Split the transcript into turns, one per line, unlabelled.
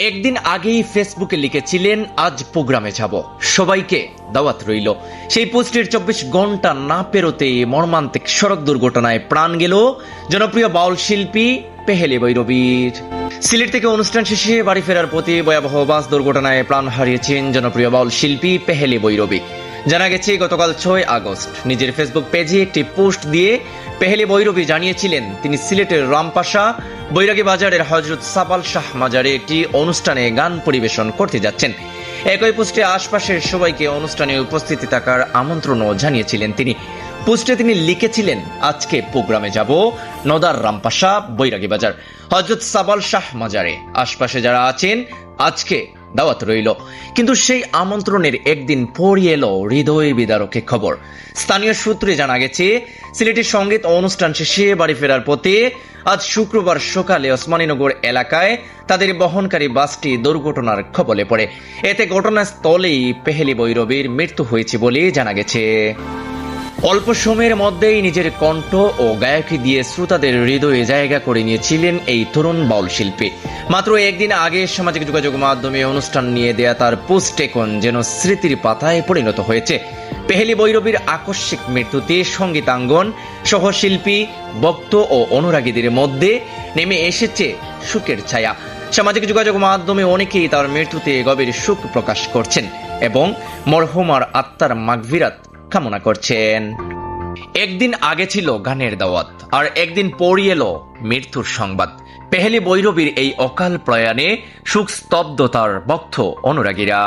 একদিন আগেই ফেসবুকে লিখেছিলেন আজ প্রোগ্রামে যাব, সবাইকে দাওয়াত রইল। সেই পোস্টের 24 ঘন্টা না পেরোতে মর্মান্তিক সড়ক দুর্ঘটনায় প্রাণ গেল জনপ্রিয় বাউল শিল্পী পেহেলি বৈরবীর। সিলেট থেকে অনুষ্ঠান শেষে বাড়ি ফেরার পথে ভয়াবহ বাস দুর্ঘটনায় প্রাণ হারিয়েছেন জনপ্রিয় বাউল শিল্পী পেহেলি বৈরবী। জানা গেছে গতকাল 6 আগস্ট নিজের ফেসবুক পেজে একটি পোস্ট দিয়ে পেহেলি বৈরবী জানিয়েছিলেন তিনি সিলেটের রামপাশা বৈরাগী বাজারের হযরত সাবাল শাহ মাজারে একটি অনুষ্ঠানে গান পরিবেশন করতে যাচ্ছেন। একই পোস্টে আশপাশের সবাইকে অনুষ্ঠানে উপস্থিতি থাকার আমন্ত্রণও জানিয়েছিলেন তিনি। পোস্টে তিনি লিখেছিলেন আজকে প্রোগ্রামে যাব নদার রামপাশা বৈরাগী বাজার হযরত সাবাল শাহ মাজারে, আশপাশে যারা আছেন আজকে দাওয়াত রইল। কিন্তু সেই আমন্ত্রণের একদিন পরই এলো হৃদয় বিদারক খবর। স্থানীয় সূত্রে জানা গেছে সিলেটের সঙ্গীত অনুষ্ঠান শেষে বাড়ি ফেরার পথে আজ শুক্রবার সকালে ওসমানীনগর এলাকায় তাদের বহনকারী বাসটি দুর্ঘটনার কবলে পড়ে। এতে ঘটনাস্থলেই পেহেলি বৈরবীর মৃত্যু হয়েছে বলে জানা গেছে। অল্প সময়ের মধ্যেই নিজের কণ্ঠ ও গায়কী দিয়ে শ্রোতাদের হৃদয়ে জায়গা করে নিয়েছিলেন এই তরুণ বাউল শিল্পী। মাত্র একদিন আগে সামাজিক যোগাযোগ মাধ্যমে অনুষ্ঠান নিয়ে দেয়া তার পোস্ট এখন যেন স্মৃতির পাতায় পরিণত হয়েছে। পেহেলি বৈরবীর আকস্মিক মৃত্যুতে সঙ্গীতাঙ্গন, সহশিল্পী, ভক্ত ও অনুরাগীদের মধ্যে নেমে এসেছে শোকের ছায়া। সামাজিক যোগাযোগ মাধ্যমে অনেকেই তার মৃত্যুতে গভীর শোক প্রকাশ করছেন এবং মরহুমার আত্মার মাগফিরাত কামনা করছেন। একদিন আগে ছিল গানের দাওয়াত, আর একদিন পরই এলো মৃত্যুর সংবাদ। পেহেলি বৈরবীর এই অকাল প্রয়াণে শোক স্তব্ধ তার ভক্ত অনুরাগীরা।